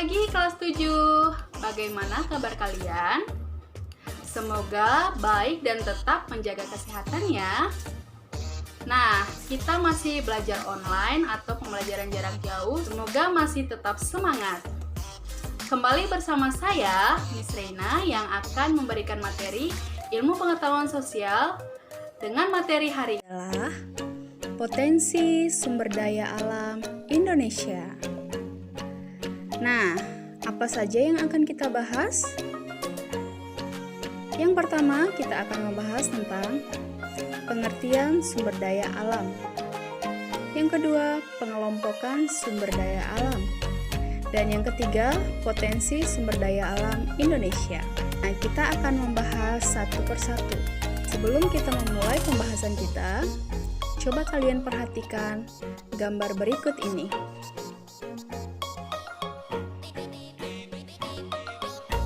pagi kelas 7. Bagaimana kabar kalian? Semoga baik dan tetap menjaga kesehatan ya. Nah, kita masih belajar online atau pembelajaran jarak jauh. Semoga masih tetap semangat. Kembali bersama saya, Miss Reina, yang akan memberikan materi ilmu pengetahuan sosial dengan materi hari ini adalah potensi sumber daya alam Indonesia. Nah, apa saja yang akan kita bahas? Yang pertama, kita akan membahas tentang pengertian sumber daya alam. Yang kedua, pengelompokan sumber daya alam. Dan yang ketiga, potensi sumber daya alam Indonesia. Nah, kita akan membahas satu persatu. Sebelum kita memulai pembahasan kita, coba kalian perhatikan gambar berikut ini.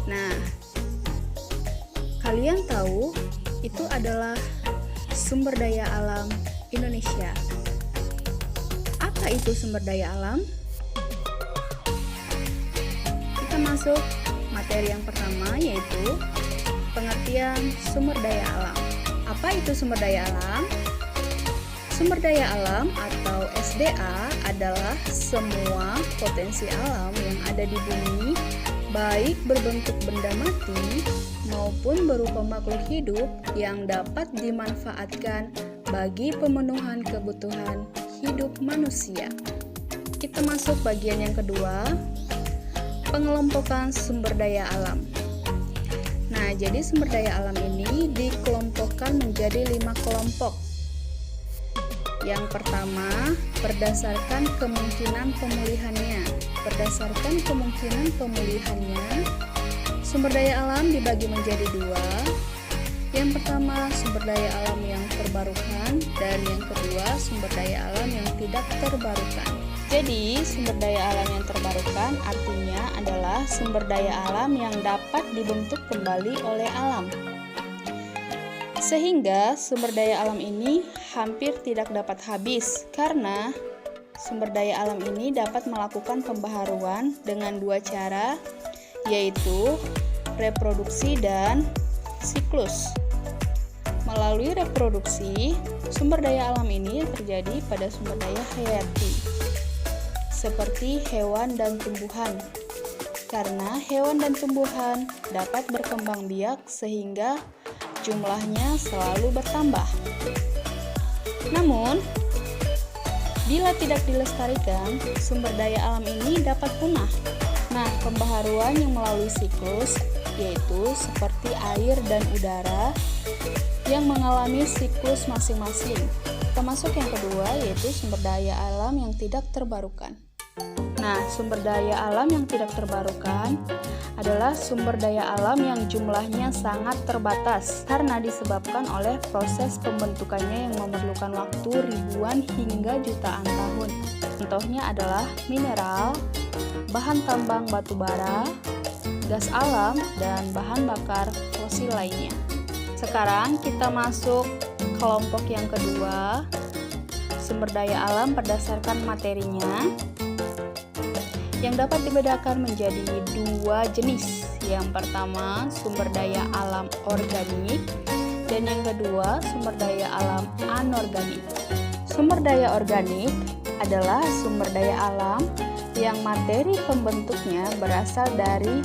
Nah, kalian tahu itu adalah sumber daya alam Indonesia. Apa itu sumber daya alam? Kita masuk materi yang pertama, yaitu pengertian sumber daya alam. Apa itu sumber daya alam? Sumber daya alam atau SDA adalah semua potensi alam yang ada di bumi, baik berbentuk benda mati maupun berupa makhluk hidup yang dapat dimanfaatkan bagi pemenuhan kebutuhan hidup manusia. Kita masuk bagian yang kedua, pengelompokan sumber daya alam. Nah, jadi sumber daya alam ini dikelompokkan menjadi 5 kelompok. Yang pertama, berdasarkan kemungkinan pemulihannya. Berdasarkan kemungkinan pemulihannya, sumber daya alam dibagi menjadi 2. Yang pertama, sumber daya alam yang terbarukan, dan yang kedua, sumber daya alam yang tidak terbarukan. Jadi, sumber daya alam yang terbarukan artinya adalah sumber daya alam yang dapat dibentuk kembali oleh alam. Sehingga sumber daya alam ini hampir tidak dapat habis karena sumber daya alam ini dapat melakukan pembaharuan dengan 2 cara, yaitu reproduksi dan siklus. Melalui reproduksi, sumber daya alam ini terjadi pada sumber daya hayati, seperti hewan dan tumbuhan. Karena hewan dan tumbuhan dapat berkembang biak sehingga jumlahnya selalu bertambah. Namun, bila tidak dilestarikan, sumber daya alam ini dapat punah. Nah, pembaharuan yang melalui siklus, yaitu seperti air dan udara yang mengalami siklus masing-masing. Termasuk yang kedua, yaitu sumber daya alam yang tidak terbarukan. Nah, sumber daya alam yang tidak terbarukan adalah sumber daya alam yang jumlahnya sangat terbatas karena disebabkan oleh proses pembentukannya yang memerlukan waktu ribuan hingga jutaan tahun. Contohnya adalah mineral, bahan tambang batu bara, gas alam, dan bahan bakar fosil lainnya. Sekarang kita masuk kelompok yang kedua, sumber daya alam berdasarkan materinya, yang dapat dibedakan menjadi 2 jenis. Yang pertama, sumber daya alam organik, dan yang kedua, sumber daya alam anorganik. Sumber daya organik adalah sumber daya alam yang materi pembentuknya berasal dari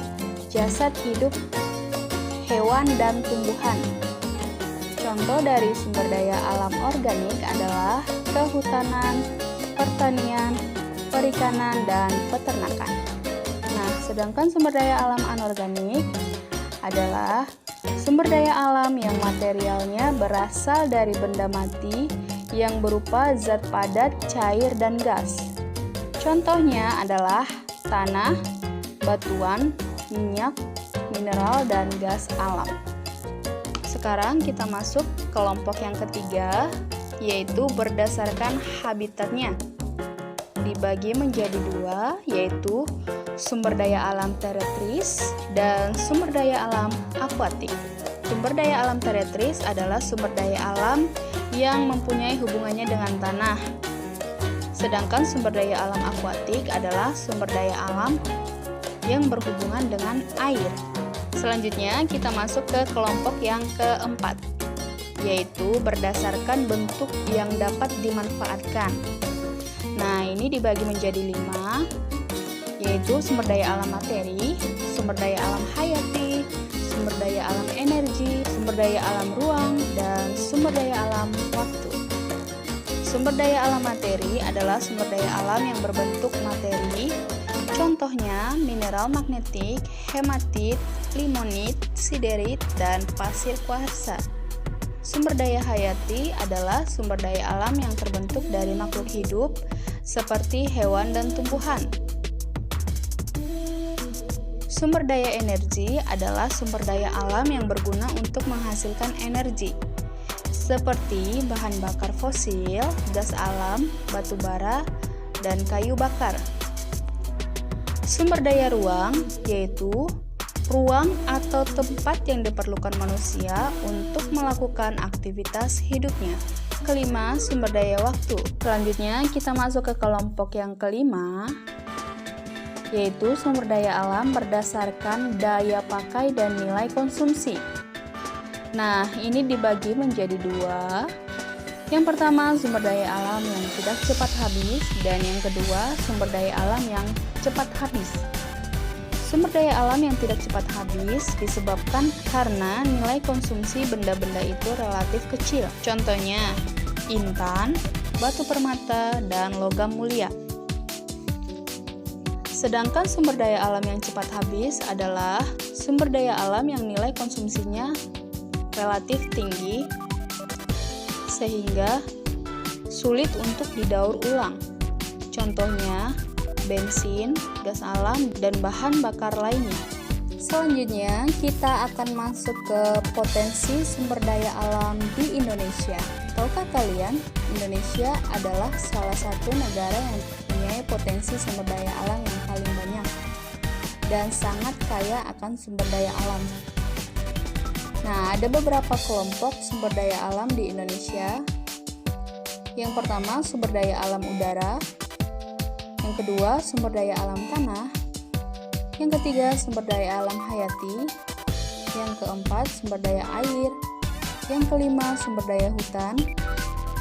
jasad hidup hewan dan tumbuhan. Contoh dari sumber daya alam organik adalah kehutanan, pertanian, perikanan, dan peternakan. Nah, sedangkan sumber daya alam anorganik adalah sumber daya alam yang materialnya berasal dari benda mati yang berupa zat padat, cair, dan gas. Contohnya adalah tanah, batuan, minyak, mineral, dan gas alam. Sekarang kita masuk kelompok yang ketiga, yaitu berdasarkan habitatnya. Dibagi menjadi 2, yaitu sumber daya alam teretris dan sumber daya alam akuatik. Sumber daya alam teretris adalah sumber daya alam yang mempunyai hubungannya dengan tanah. Sedangkan sumber daya alam akuatik adalah sumber daya alam yang berhubungan dengan air. Selanjutnya kita masuk ke kelompok yang keempat, yaitu berdasarkan bentuk yang dapat dimanfaatkan. Nah, ini dibagi menjadi 5, yaitu sumber daya alam materi, sumber daya alam hayati, sumber daya alam energi, sumber daya alam ruang, dan sumber daya alam waktu. Sumber daya alam materi adalah sumber daya alam yang berbentuk materi. Contohnya mineral magnetik, hematit, limonit, siderit, dan pasir kuarsa. Sumber daya hayati adalah sumber daya alam yang terbentuk dari makhluk hidup seperti hewan dan tumbuhan. Sumber daya energi adalah sumber daya alam yang berguna untuk menghasilkan energi, seperti bahan bakar fosil, gas alam, batu bara, dan kayu bakar. Sumber daya ruang yaitu ruang atau tempat yang diperlukan manusia untuk melakukan aktivitas hidupnya. Kelima, sumber daya waktu. Selanjutnya kita masuk ke kelompok yang kelima, yaitu sumber daya alam berdasarkan daya pakai dan nilai konsumsi. Nah, ini dibagi menjadi 2. Yang pertama, sumber daya alam yang tidak cepat habis, dan yang kedua, sumber daya alam yang cepat habis. Sumber daya alam yang tidak cepat habis disebabkan karena nilai konsumsi benda-benda itu relatif kecil. Contohnya, intan, batu permata, dan logam mulia. Sedangkan sumber daya alam yang cepat habis adalah sumber daya alam yang nilai konsumsinya relatif tinggi sehingga sulit untuk didaur ulang. Contohnya, bensin, gas alam, dan bahan bakar lainnya. Selanjutnya, kita akan masuk ke potensi sumber daya alam di Indonesia. Tahukah kalian, Indonesia adalah salah satu negara yang mempunyai potensi sumber daya alam yang paling banyak dan sangat kaya akan sumber daya alam. Nah, ada beberapa kelompok sumber daya alam di Indonesia. Yang pertama, sumber daya alam udara. Yang kedua, sumber daya alam tanah. Yang ketiga, sumber daya alam hayati. Yang keempat, sumber daya air. Yang kelima, sumber daya hutan.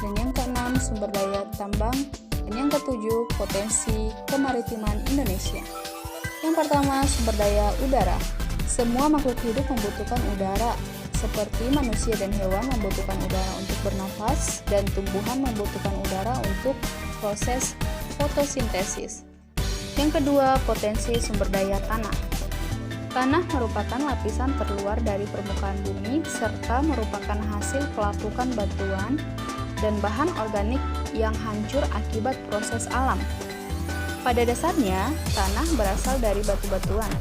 Dan yang keenam, sumber daya tambang. Dan yang ketujuh, potensi kemaritiman Indonesia. Yang pertama, sumber daya udara. Semua makhluk hidup membutuhkan udara, seperti manusia dan hewan membutuhkan udara untuk bernafas, dan tumbuhan membutuhkan udara untuk proses fotosintesis. Yang kedua, potensi sumber daya tanah. Tanah merupakan lapisan terluar dari permukaan bumi, serta merupakan hasil pelapukan batuan dan bahan organik yang hancur akibat proses alam. Pada dasarnya, tanah berasal dari batu-batuan.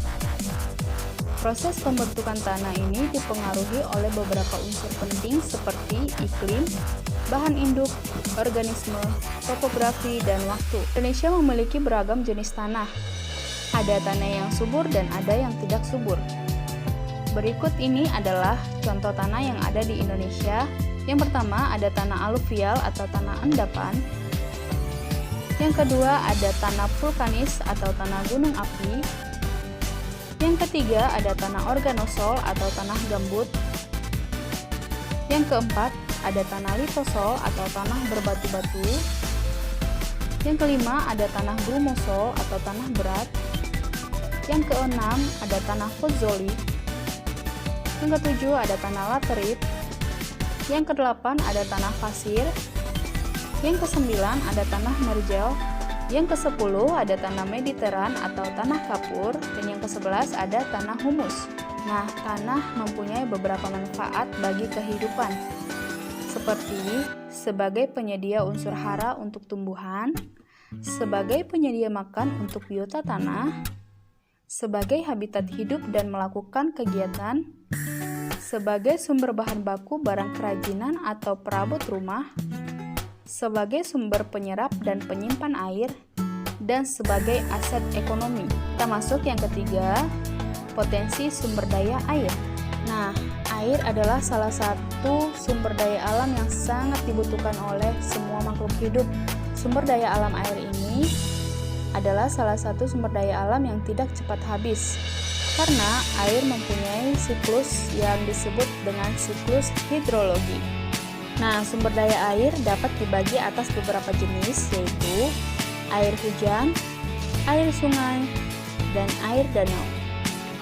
Proses pembentukan tanah ini dipengaruhi oleh beberapa unsur penting seperti iklim, bahan induk, organisme, topografi, dan waktu. Indonesia memiliki beragam jenis tanah. Ada tanah yang subur dan ada yang tidak subur. Berikut ini adalah contoh tanah yang ada di Indonesia. Yang pertama ada tanah aluvial atau tanah endapan. Yang kedua ada tanah vulkanis atau tanah gunung api. Yang ketiga ada tanah organosol atau tanah gambut. Yang keempat ada tanah litosol atau tanah berbatu-batu. Yang kelima ada tanah brumosol atau tanah berat. Yang keenam ada tanah pozolik. Yang ketujuh ada tanah laterit. Yang kedelapan ada tanah pasir. Yang kesembilan ada tanah marjel. Yang ke-10 ada tanah mediteran atau tanah kapur, dan yang ke-11 ada tanah humus. Nah, tanah mempunyai beberapa manfaat bagi kehidupan, seperti sebagai penyedia unsur hara untuk tumbuhan, sebagai penyedia makan untuk biota tanah, sebagai habitat hidup dan melakukan kegiatan, sebagai sumber bahan baku barang kerajinan atau perabot rumah, sebagai sumber penyerap dan penyimpan air, dan sebagai aset ekonomi. Kita masuk yang ketiga, potensi sumber daya air. Nah, air adalah salah satu sumber daya alam yang sangat dibutuhkan oleh semua makhluk hidup. Sumber daya alam air ini adalah salah satu sumber daya alam yang tidak cepat habis, karena air mempunyai siklus yang disebut dengan siklus hidrologi. Nah, sumber daya air dapat dibagi atas beberapa jenis, yaitu air hujan, air sungai, dan air danau.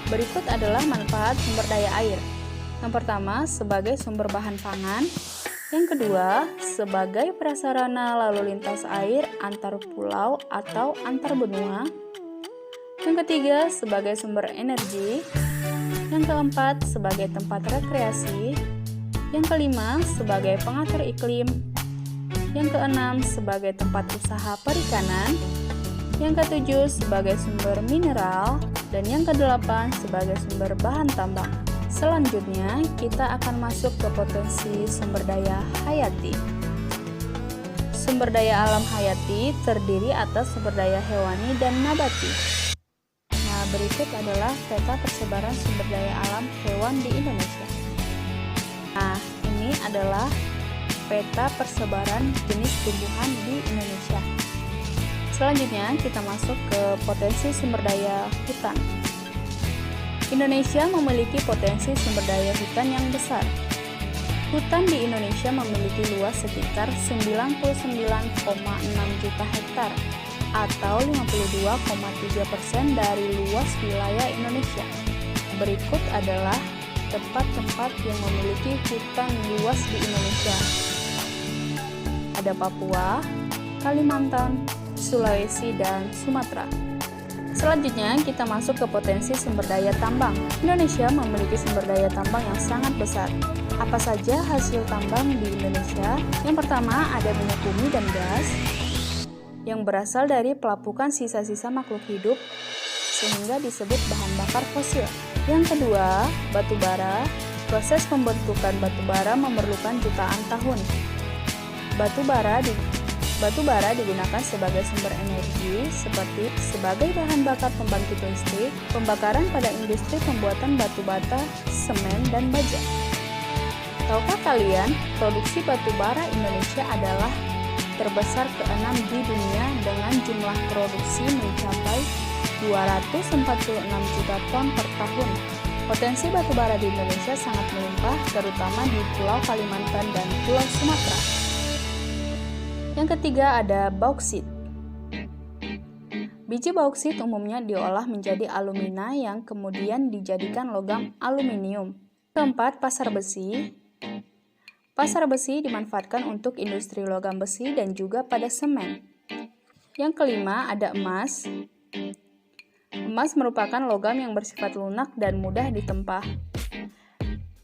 Berikut adalah manfaat sumber daya air. Yang pertama, sebagai sumber bahan pangan. Yang kedua, sebagai prasarana lalu lintas air antar pulau atau antar benua. Yang ketiga, sebagai sumber energi. Yang keempat, sebagai tempat rekreasi. Yang kelima, sebagai pengatur iklim. Yang keenam, sebagai tempat usaha perikanan. Yang ketujuh, sebagai sumber mineral. Dan yang kedelapan, sebagai sumber bahan tambang. Selanjutnya, kita akan masuk ke potensi sumber daya hayati. Sumber daya alam hayati terdiri atas sumber daya hewani dan nabati. Nah, berikut adalah peta persebaran sumber daya alam hewan di Indonesia. Nah, ini adalah peta persebaran jenis tumbuhan di Indonesia. Selanjutnya, kita masuk ke potensi sumber daya hutan. Indonesia memiliki potensi sumber daya hutan yang besar. Hutan di Indonesia memiliki luas sekitar 99,6 juta hektar atau 52,3% dari luas wilayah Indonesia. Berikut adalah tempat-tempat yang memiliki hutan luas di Indonesia. Ada Papua, Kalimantan, Sulawesi, dan Sumatera. Selanjutnya, kita masuk ke potensi sumber daya tambang. Indonesia memiliki sumber daya tambang yang sangat besar. Apa saja hasil tambang di Indonesia? Yang pertama, ada minyak bumi dan gas yang berasal dari pelapukan sisa-sisa makhluk hidup sehingga disebut bahan bakar fosil. Yang kedua, batu bara. Proses pembentukan batu bara memerlukan jutaan tahun. Batu bara digunakan sebagai sumber energi sebagai bahan bakar pembangkit listrik, pembakaran pada industri pembuatan batu bata, semen, dan baja. Tahukah kalian, produksi batu bara Indonesia adalah terbesar ke-6 di dunia dengan jumlah produksi mencapai 246 juta ton per tahun. Potensi batu bara di Indonesia sangat melimpah, terutama di Pulau Kalimantan dan Pulau Sumatera. Yang ketiga ada bauksit. Biji bauksit umumnya diolah menjadi alumina yang kemudian dijadikan logam aluminium. Keempat, pasar besi. Pasar besi dimanfaatkan untuk industri logam besi dan juga pada semen. Yang kelima ada emas. Emas merupakan logam yang bersifat lunak dan mudah ditempah.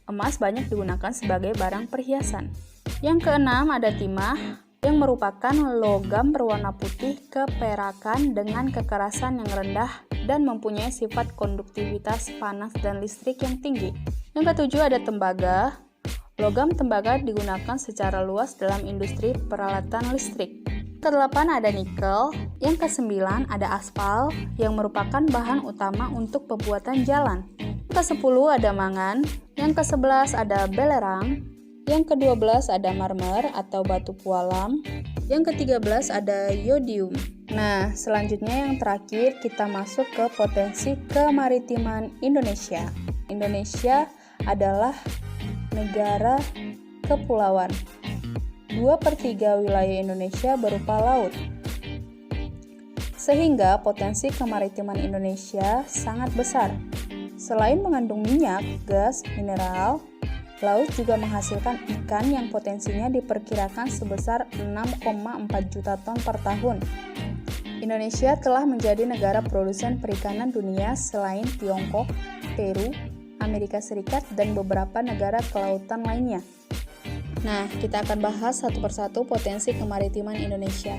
Emas banyak digunakan sebagai barang perhiasan. Yang keenam ada timah, yang merupakan logam berwarna putih keperakan dengan kekerasan yang rendah dan mempunyai sifat konduktivitas panas dan listrik yang tinggi. Yang ketujuh ada tembaga. Logam tembaga digunakan secara luas dalam industri peralatan listrik. Kedelapan ada nikel. Yang kesembilan ada aspal yang merupakan bahan utama untuk pembuatan jalan. Yang kesepuluh ada mangan. Yang kesebelas ada belerang. Yang ke-12 ada marmer atau batu pualam. Yang ke-13 ada yodium. Nah, selanjutnya yang terakhir kita masuk ke potensi kemaritiman Indonesia. Indonesia adalah negara kepulauan. 2/3 wilayah Indonesia berupa laut. Sehingga potensi kemaritiman Indonesia sangat besar. Selain mengandung minyak, gas, mineral, laut juga menghasilkan ikan yang potensinya diperkirakan sebesar 6,4 juta ton per tahun. Indonesia telah menjadi negara produsen perikanan dunia selain Tiongkok, Peru, Amerika Serikat, dan beberapa negara kelautan lainnya. Nah, kita akan bahas satu persatu potensi kemaritiman Indonesia.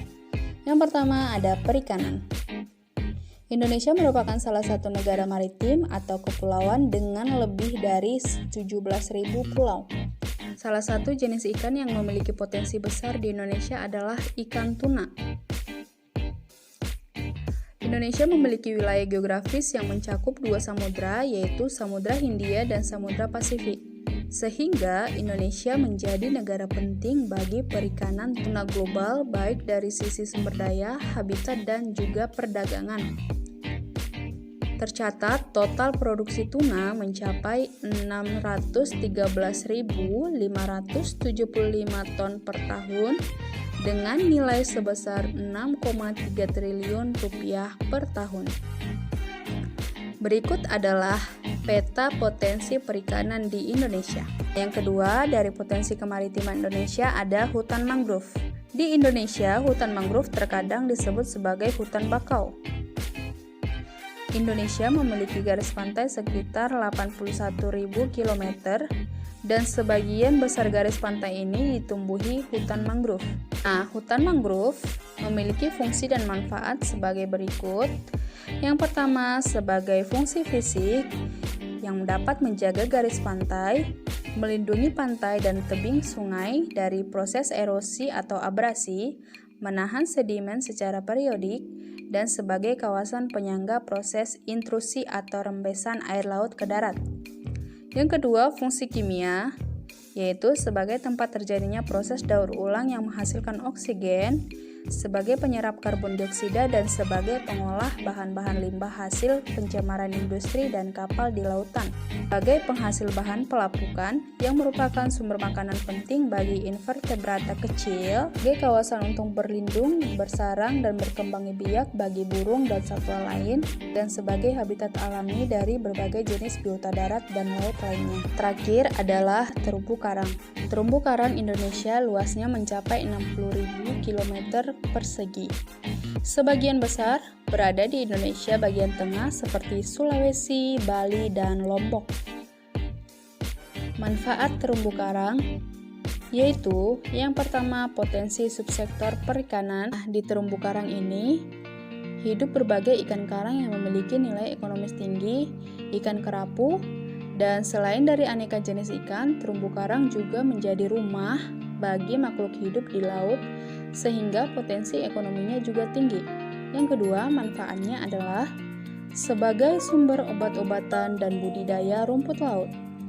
Yang pertama ada perikanan. Indonesia merupakan salah satu negara maritim atau kepulauan dengan lebih dari 17.000 pulau. Salah satu jenis ikan yang memiliki potensi besar di Indonesia adalah ikan tuna. Indonesia memiliki wilayah geografis yang mencakup dua samudra, yaitu Samudra Hindia dan Samudra Pasifik. sehingga Indonesia menjadi negara penting bagi perikanan tuna global baik dari sisi sumber daya, habitat, dan juga perdagangan. Tercatat total produksi tuna mencapai 613.575 ton per tahun dengan nilai sebesar 6,3 triliun rupiah per tahun. Berikut adalah peta potensi perikanan di Indonesia. Yang kedua, dari potensi kemaritiman Indonesia ada hutan mangrove. Di Indonesia, hutan mangrove terkadang disebut sebagai hutan bakau. Indonesia memiliki garis pantai sekitar 81.000 km dan sebagian besar garis pantai ini ditumbuhi hutan mangrove. Nah, hutan mangrove memiliki fungsi dan manfaat sebagai berikut. Yang pertama, sebagai fungsi fisik yang dapat menjaga garis pantai, melindungi pantai dan tebing sungai dari proses erosi atau abrasi, menahan sedimen secara periodik, dan sebagai kawasan penyangga proses intrusi atau rembesan air laut ke darat. Yang kedua, fungsi kimia, yaitu sebagai tempat terjadinya proses daur ulang yang menghasilkan oksigen, sebagai penyerap karbon dioksida, dan sebagai pengolah bahan-bahan limbah hasil pencemaran industri dan kapal di lautan, sebagai penghasil bahan pelapukan yang merupakan sumber makanan penting bagi invertebrata kecil, sebagai kawasan untuk berlindung, bersarang, dan berkembang biak bagi burung dan satwa lain, dan sebagai habitat alami dari berbagai jenis biota darat dan laut lainnya. Terakhir adalah terumbu karang. Terumbu karang Indonesia luasnya mencapai 60.000 km persegi. Sebagian besar berada di Indonesia bagian tengah seperti Sulawesi, Bali, dan Lombok. Manfaat terumbu karang yaitu yang pertama, potensi subsektor perikanan. Di terumbu karang ini hidup berbagai ikan karang yang memiliki nilai ekonomis tinggi, ikan kerapu, dan selain dari aneka jenis ikan, terumbu karang juga menjadi rumah bagi makhluk hidup di laut sehingga potensi ekonominya juga tinggi. Yang kedua, manfaatnya adalah sebagai sumber obat-obatan dan budidaya rumput laut.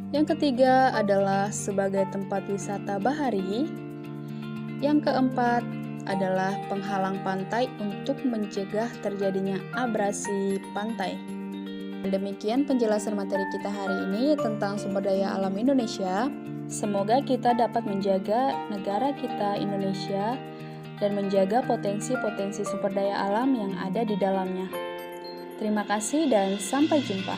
Yang ketiga adalah sebagai tempat wisata bahari. Yang keempat adalah penghalang pantai untuk mencegah terjadinya abrasi pantai. Demikian penjelasan materi kita hari ini tentang sumber daya alam Indonesia. Semoga kita dapat menjaga negara kita Indonesia dan menjaga potensi-potensi sumber daya alam yang ada di dalamnya. Terima kasih dan sampai jumpa.